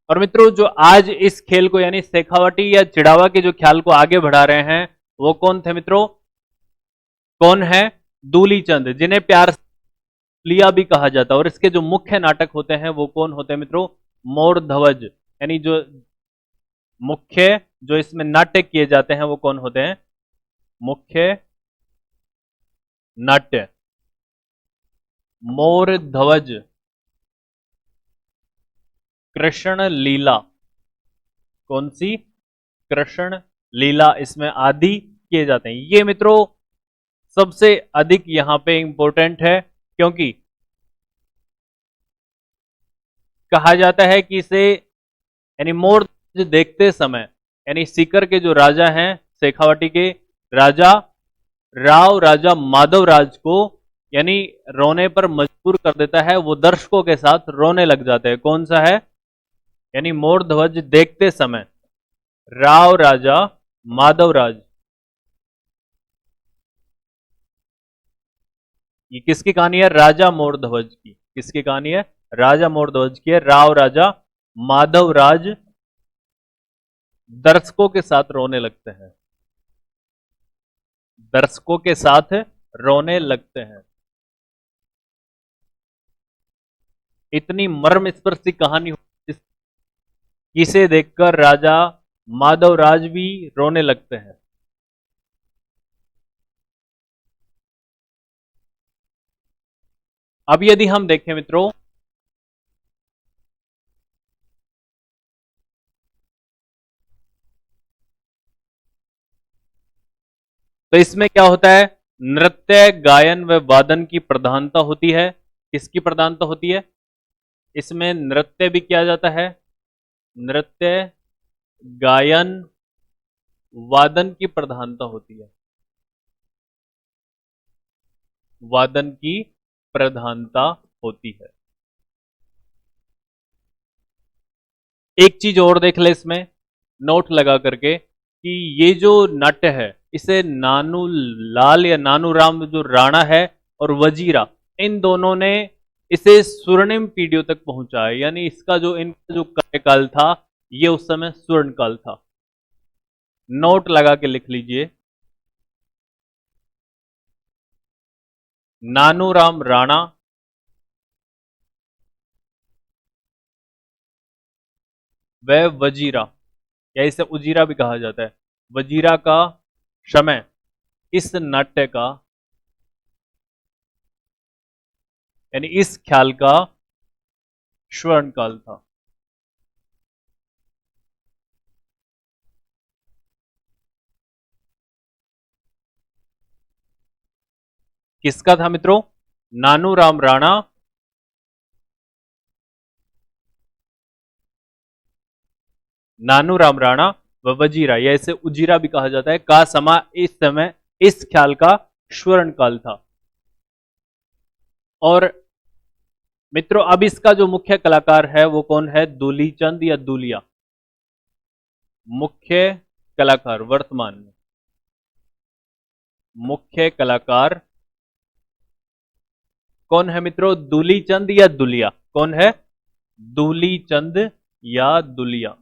और मित्रों जो आज इस खेल को, यानी शेखावटी या चिड़ावा के जो ख्याल को आगे बढ़ा रहे हैं वो कौन थे मित्रों? कौन है? दूली चंद, जिन्हें प्यार लिया भी कहा जाता है। और इसके जो मुख्य नाटक होते हैं वो कौन होते हैं मित्रों? मोर ध्वज। यानी जो मुख्य जो इसमें नाट्य किए जाते हैं वो कौन होते हैं? मुख्य नाट्य मोर ध्वज, कृष्ण लीला। कौन सी? कृष्ण लीला इसमें आदि किए जाते हैं। ये मित्रों सबसे अधिक यहां पे इंपॉर्टेंट है, क्योंकि कहा जाता है कि इसे, यानी मोर देखते समय, यानी सीकर के जो राजा हैं, शेखावटी के राजा राव राजा माधव राज को, यानी रोने पर मजबूर कर देता है। वो दर्शकों के साथ रोने लग जाते हैं। कौन सा है? यानी मोर ध्वज देखते समय राव राजा माधव राज। ये किसकी कहानी है? राजा मोर ध्वज की। किसकी कहानी है? राजा मोर ध्वज की है। राव राजा माधव राज दर्शकों के साथ रोने लगते हैं। दर्शकों के साथ रोने लगते हैं। इतनी मर्मस्पर्शी कहानी, जिसे देखकर राजा माधव राज भी रोने लगते हैं। अब यदि हम देखें मित्रों, तो इसमें क्या होता है? नृत्य, गायन व वादन की प्रधानता होती है। किसकी प्रधानता होती है? इसमें नृत्य भी किया जाता है। नृत्य, गायन, वादन की प्रधानता होती है। वादन की प्रधानता होती है। एक चीज और देख ले इसमें नोट लगा करके, कि ये जो नाट्य है इसे नानू लाल या नानू राम जो राणा है और वजीरा, इन दोनों ने इसे स्वर्णिम पीढ़ियों तक पहुंचाया, यानी इसका जो इनका जो कार्यकाल था ये उस समय स्वर्ण काल था। नोट लगा के लिख लीजिए। नानूराम राणा, व वजीरा, या इसे उजीरा भी कहा जाता है, वजीरा का समय इस नाट्य का, यानी इस ख्याल का स्वर्ण काल था। किसका था मित्रों? नानूराम राणा, नानूराम राणा व वजीरा, या इसे उजीरा भी कहा जाता है, का समा इस समय इस ख्याल का स्वर्ण काल था। और मित्रों अब इसका जो मुख्य कलाकार है वो कौन है? दूलीचंद या दूलिया। मुख्य कलाकार वर्तमान में, मुख्य कलाकार कौन है मित्रों? दूलीचंद या दुलिया? कौन है? दूलीचंद या दुलिया।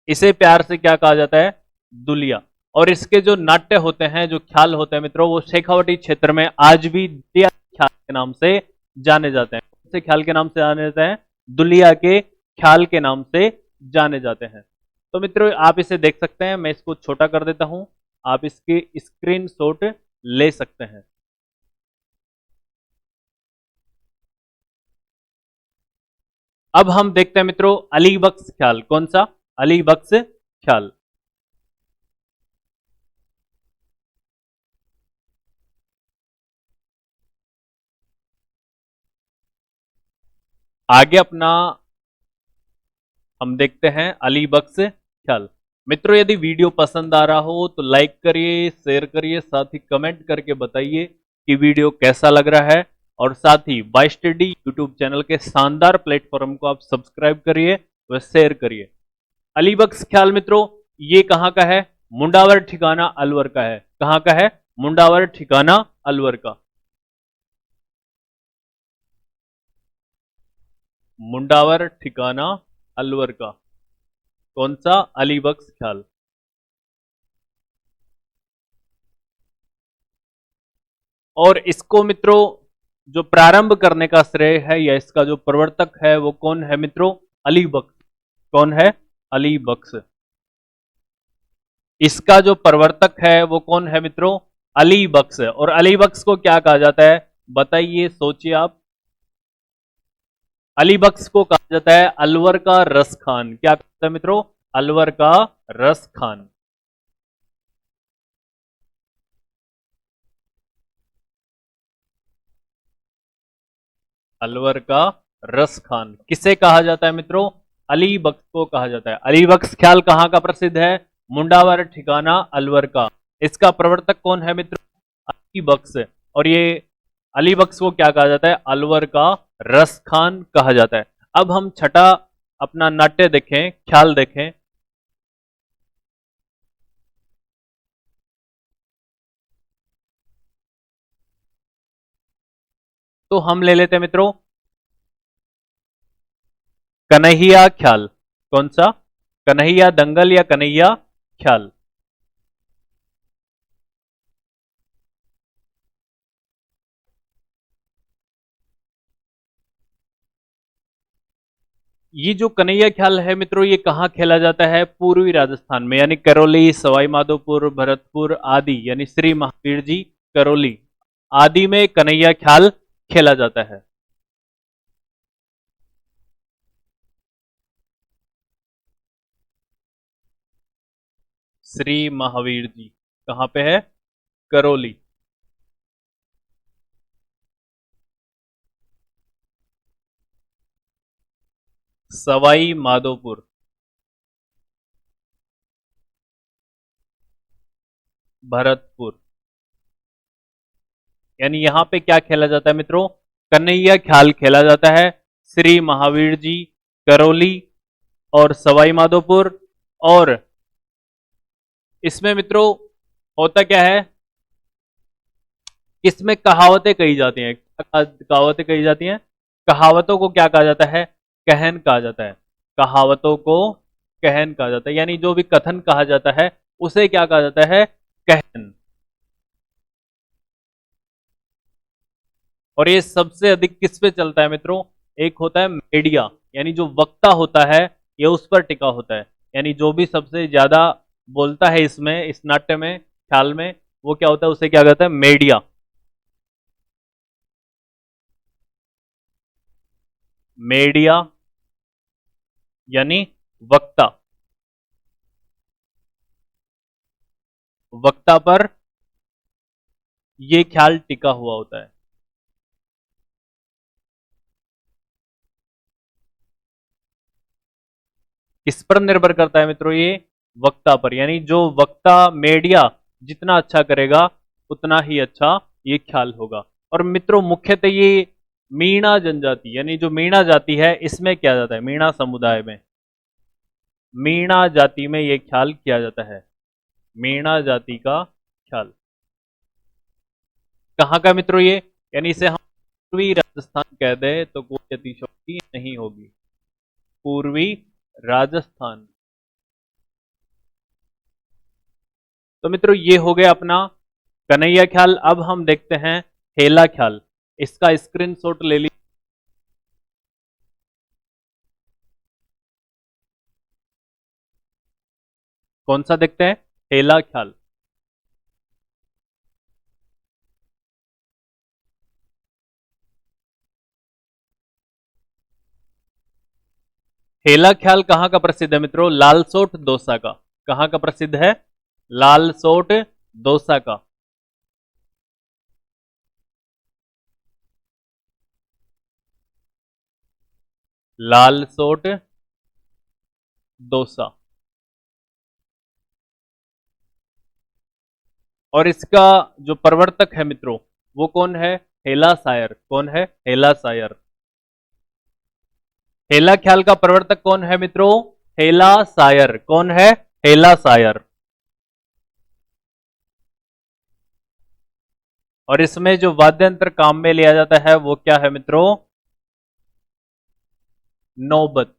इसे प्यार से क्या कहा जाता है? दुलिया। और इसके जो नाट्य होते हैं, जो ख्याल होते हैं मित्रों, वो शेखावटी क्षेत्र में आज भी दुलिया ख्याल के नाम से जाने जाते हैं। कौन से ख्याल के नाम से जाने जाते हैं? दुलिया के ख्याल के नाम से जाने जाते हैं। तो मित्रों आप इसे देख सकते हैं, मैं इसको छोटा कर देता हूं, आप इसके स्क्रीनशॉट ले सकते हैं। अब हम देखते हैं मित्रों अली बख्श ख्याल। कौन सा? अली बख्श ख्याल। आगे अपना हम देखते हैं अली बख्श ख्याल। मित्रों यदि वीडियो पसंद आ रहा हो तो लाइक करिए, शेयर करिए, साथ ही कमेंट करके बताइए कि वीडियो कैसा लग रहा है। और साथ ही बाय स्टडी यूट्यूब चैनल के शानदार प्लेटफॉर्म को आप सब्सक्राइब करिए व शेयर करिए। अली बख्श ख्याल मित्रों ये कहां का है? मुंडावर ठिकाना अलवर का है। कहां का है? मुंडावर ठिकाना अलवर का। मुंडावर ठिकाना अलवर का। कौन सा? अली बख्श ख्याल। और इसको मित्रों जो प्रारंभ करने का श्रेय है या इसका जो प्रवर्तक है वो कौन है मित्रों? अली बख्श। कौन है? अली बख्श। इसका जो प्रवर्तक है वो कौन है मित्रों? अली बख्श। और अली बख्श को क्या कहा जाता है? बताइए, सोचिए आप। अली बख्श को कहा जाता है अलवर का रस खान। क्या कहता है मित्रों? अलवर का रस खान। अलवर का रस खान किसे कहा जाता है मित्रों? अली बख्श को कहा जाता है। अली बख्श ख्याल कहां का प्रसिद्ध है? मुंडावर ठिकाना अलवर का। इसका प्रवर्तक कौन है मित्रों? अली बख्श। और ये अली बख्श को क्या कहा जाता है? अलवर का रस खान कहा जाता है। अब हम छठा अपना नाट्य देखें, ख्याल देखें। तो हम ले लेते हैं मित्रों कन्हैया ख्याल। कौन सा? कन्हैया दंगल या कन्हैया ख्याल। ये जो कन्हैया ख्याल है मित्रों ये कहाँ खेला जाता है? पूर्वी राजस्थान में, यानी करौली, सवाई माधोपुर, भरतपुर आदि, यानी श्री महावीर जी, करौली आदि में कन्हैया ख्याल खेला जाता है। श्री महावीर जी कहां पे है? करौली। सवाई माधोपुर, भरतपुर, यानी यहां पे क्या खेला जाता है मित्रों? कन्हैया ख्याल खेला जाता है। श्री महावीर जी, करौली और सवाई माधोपुर। और इसमें मित्रों होता क्या है? किसमें कहावतें कही जाती हैं? कहावतें कही जाती हैं। कहावतों को क्या कहा जाता है? कहन कहा जाता है। कहावतों को कहन कहा जाता है, यानी जो भी कथन कहा जाता है उसे क्या कहा जाता है? कहन। और ये सबसे अधिक किस पे चलता है मित्रों? एक होता है मीडिया, यानी जो वक्ता होता है ये उस पर टिका होता है, यानी जो भी सबसे ज्यादा बोलता है इसमें, इस नाट्य में, ख्याल में, वो क्या होता है? उसे क्या कहता है? मीडिया। मीडिया यानी वक्ता। वक्ता पर ये ख्याल टिका हुआ होता है। किस पर निर्भर करता है मित्रों? ये वक्ता पर, यानी जो वक्ता, मीडिया जितना अच्छा करेगा उतना ही अच्छा ये ख्याल होगा। और मित्रों मुख्यतः ये मीणा जनजाति, यानी जो मीणा जाति है इसमें क्या जाता है? मीणा समुदाय में, मीणा जाति में ये ख्याल किया जाता है। मीणा जाति का ख्याल कहाँ का मित्रों ये? यानी इसे हम पूर्वी राजस्थान कह दे तो कोई अतिशयोक्ति नहीं होगी। पूर्वी राजस्थान। तो मित्रों ये हो गया अपना कन्हैया ख्याल। अब हम देखते हैं हेला ख्याल। इसका स्क्रीनशॉट ले लीजिए। कौन सा देखते हैं? हेला ख्याल। हेला ख्याल कहाँ का प्रसिद्ध है मित्रों? लालसोट दौसा का। कहाँ का प्रसिद्ध है? लालसोट दौसा का। लालसोट दौसा। और इसका जो प्रवर्तक है मित्रों वो कौन है? हेला सायर। कौन है? हेला सायर। हेला ख्याल का प्रवर्तक कौन है मित्रों? हेला सायर। कौन है? हेला सायर। और इसमें जो वाद्य यंत्र काम में लिया जाता है वो क्या है मित्रों? नौबत।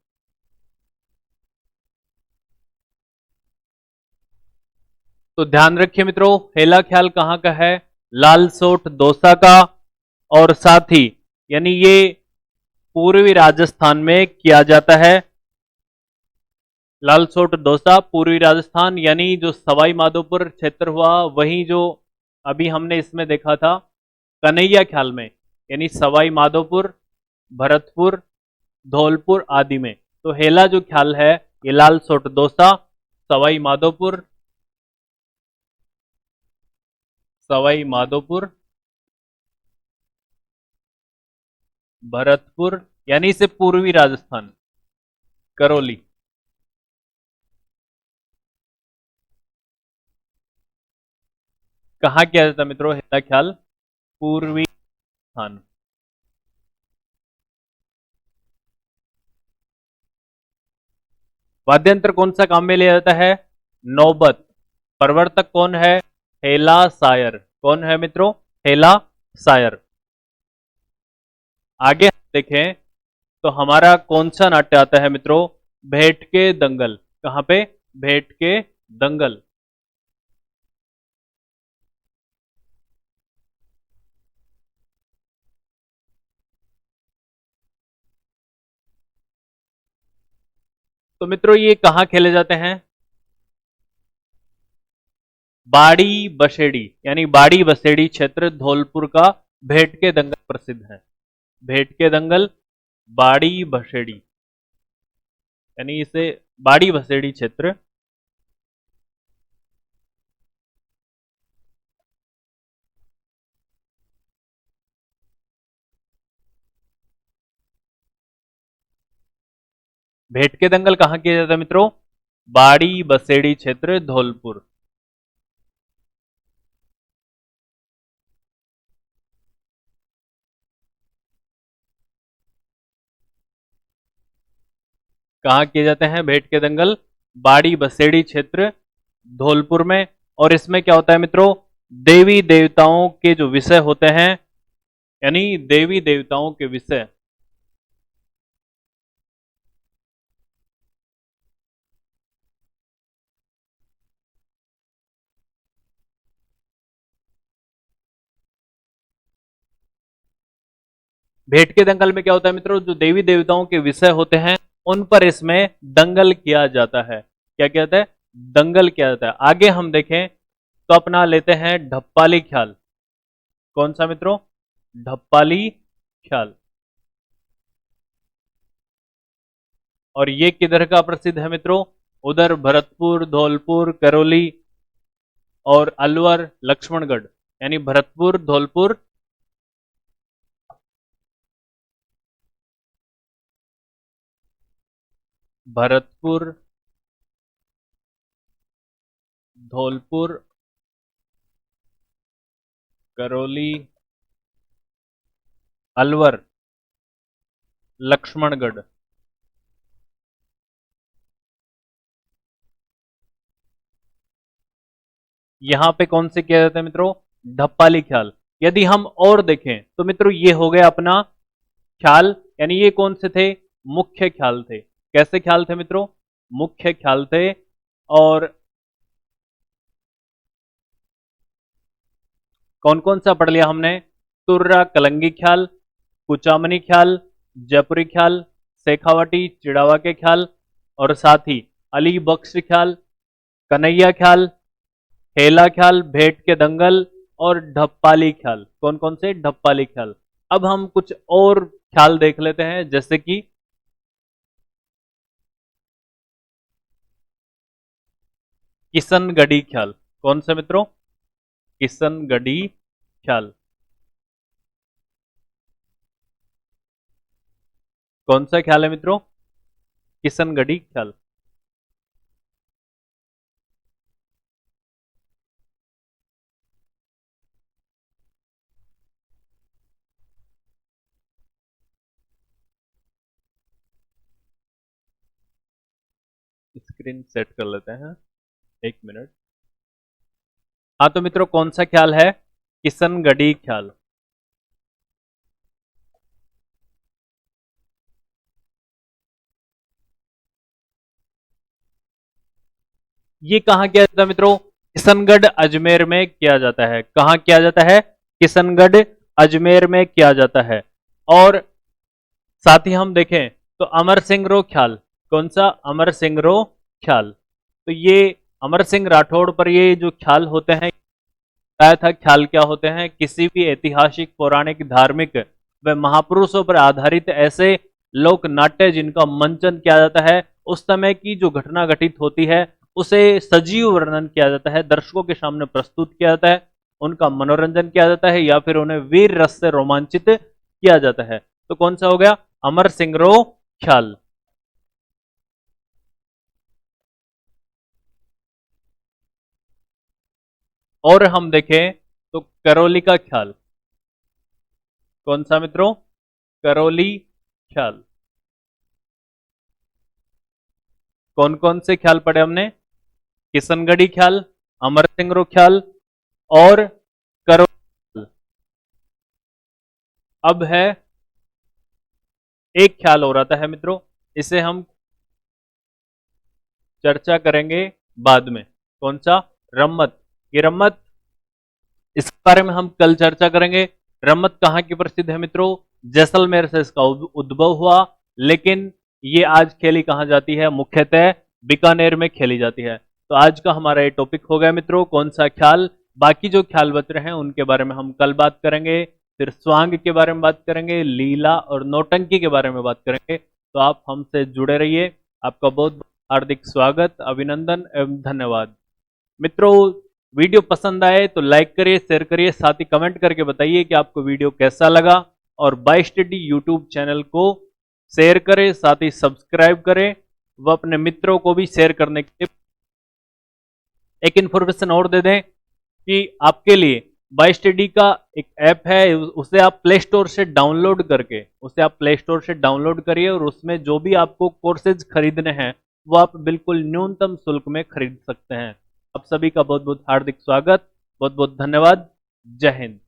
तो ध्यान रखिए मित्रों, हेला ख्याल कहाँ का है? लालसोट दौसा का। और साथ ही यानी ये पूर्वी राजस्थान में किया जाता है। लालसोट दौसा पूर्वी राजस्थान, यानी जो सवाई माधोपुर क्षेत्र हुआ, वहीं जो अभी हमने इसमें देखा था कन्हैया ख्याल में, यानी सवाई माधोपुर, भरतपुर, धौलपुर आदि में। तो हेला जो ख्याल है ये लालसोट दौसा, सवाई माधोपुर, सवाई माधोपुर, भरतपुर, यानी इसे पूर्वी राजस्थान, करौली। कहाँ किया जाता मित्रों हेला ख्याल? पूर्वी स्थान। वाद्यंत्र कौन सा काम में लिया जाता है? नौबत। प्रवर्तक कौन है? हेला सायर। कौन है मित्रों? हेला सायर। आगे हम देखें तो हमारा कौन सा नाट्य आता है मित्रों? भेंट के दंगल। कहां पे? भेंट के दंगल। तो मित्रों ये कहां खेले जाते हैं? बाड़ी बसेड़ी, यानी बाड़ी बसेड़ी क्षेत्र धौलपुर का भेंट के दंगल प्रसिद्ध है। भेंट के दंगल, बाड़ी बसेड़ी, यानी इसे बाड़ी बसेड़ी क्षेत्र। भेंट के दंगल कहां किया जाता है मित्रों? बाड़ी बसेड़ी क्षेत्र धौलपुर। कहाँ किए जाते हैं भेंट के दंगल? बाड़ी बसेड़ी क्षेत्र धौलपुर में। और इसमें क्या होता है मित्रों? देवी देवताओं के जो विषय होते हैं, यानी देवी देवताओं के विषय, भेंट के दंगल में क्या होता है मित्रों, जो देवी देवताओं के विषय होते हैं उन पर इसमें दंगल किया जाता है। क्या कहता है, दंगल किया जाता है। आगे हम देखें तो अपना लेते हैं ढप्पाली ख्याल। कौन सा मित्रों, ढप्पाली ख्याल। और ये किधर का प्रसिद्ध है मित्रों, उधर भरतपुर, धौलपुर, करौली और अलवर, लक्ष्मणगढ़, यानी भरतपुर, धौलपुर, भरतपुर, धौलपुर, करौली, अलवर, लक्ष्मणगढ़। यहां पे कौन से किया जाता है मित्रों, ढप्पाली ख्याल। यदि हम और देखें तो मित्रों ये हो गया अपना ख्याल, यानी ये कौन से थे, मुख्य ख्याल थे। कैसे ख्याल थे मित्रों, मुख्य ख्याल थे। और कौन कौन सा पढ़ लिया हमने, तुर्रा कलंगी ख्याल, कुचामनी ख्याल, जयपुरी ख्याल, शेखावटी चिड़ावा के ख्याल, और साथ ही अली बख्श ख्याल, कन्हैया ख्याल, हेला ख्याल, भेंट के दंगल और ढप्पाली ख्याल। कौन कौन से, ढप्पाली ख्याल। अब हम कुछ और ख्याल देख लेते हैं, जैसे कि किशनगढ़ी ख्याल। कौन से मित्रों, किशनगढ़ी ख्याल। कौन सा ख्याल है मित्रों, किशनगढ़ी ख्याल। स्क्रीन सेट कर लेते हैं, एक मिनट। हाँ तो मित्रों कौन सा ख्याल है, किशनगढ़ी ख्याल। ये कहाँ किया जाता है मित्रों, किशनगढ़ अजमेर में किया जाता है। कहाँ किया जाता है, किशनगढ़ अजमेर में किया जाता है। और साथ ही हम देखें तो अमर सिंह रो ख्याल। कौन सा, अमर सिंह रो ख्याल। तो ये अमर सिंह राठौड़ पर ये जो ख्याल होते हैं, बताया था ख्याल क्या होते हैं, किसी भी ऐतिहासिक, पौराणिक, धार्मिक व महापुरुषों पर आधारित ऐसे लोक नाट्य जिनका मंचन किया जाता है, उस समय की जो घटना घटित होती है उसे सजीव वर्णन किया जाता है, दर्शकों के सामने प्रस्तुत किया जाता है, उनका मनोरंजन किया जाता है, या फिर उन्हें वीर रस से रोमांचित किया जाता है। तो कौन सा हो गया, अमर सिंह रो ख्याल। और हम देखें तो करौली का ख्याल। कौन सा मित्रों, करौली ख्याल। कौन कौन से ख्याल पढ़े हमने, किशनगढ़ी ख्याल, अमर सिंह रो ख्याल और करौली। अब है एक ख्याल हो रहा है मित्रों, इसे हम चर्चा करेंगे बाद में। कौन सा, रम्मत। ये रम्मत, इस बारे में हम कल चर्चा करेंगे। रम्मत कहाँ की प्रसिद्ध है मित्रों, जैसलमेर से इसका उद्भव हुआ, लेकिन ये आज खेली कहाँ जाती है, मुख्यतः बीकानेर में खेली जाती है। तो आज का हमारा ये टॉपिक हो गया मित्रों, कौन सा ख्याल। बाकी जो ख्याल बच रहे हैं उनके बारे में हम कल बात करेंगे। फिर स्वांग के बारे में बात करेंगे, लीला और नौटंकी के बारे में बात करेंगे। तो आप हमसे जुड़े रहिए। आपका बहुत हार्दिक स्वागत, अभिनंदन एवं धन्यवाद। मित्रों वीडियो पसंद आए तो लाइक करिए, शेयर करिए, साथ ही कमेंट करके बताइए कि आपको वीडियो कैसा लगा। और बाय स्टडी यूट्यूब चैनल को शेयर करें, साथ ही सब्सक्राइब करें व अपने मित्रों को भी शेयर करने के लिए एक इन्फॉर्मेशन और दे दें कि आपके लिए बाय स्टडी का एक ऐप है, उसे आप प्ले स्टोर से डाउनलोड करके, उसे आप प्ले स्टोर से डाउनलोड करिए और उसमें जो भी आपको कोर्सेज खरीदने हैं वो आप बिल्कुल न्यूनतम शुल्क में खरीद सकते हैं। आप सभी का बहुत बहुत हार्दिक स्वागत। बहुत बहुत धन्यवाद। जय हिंद।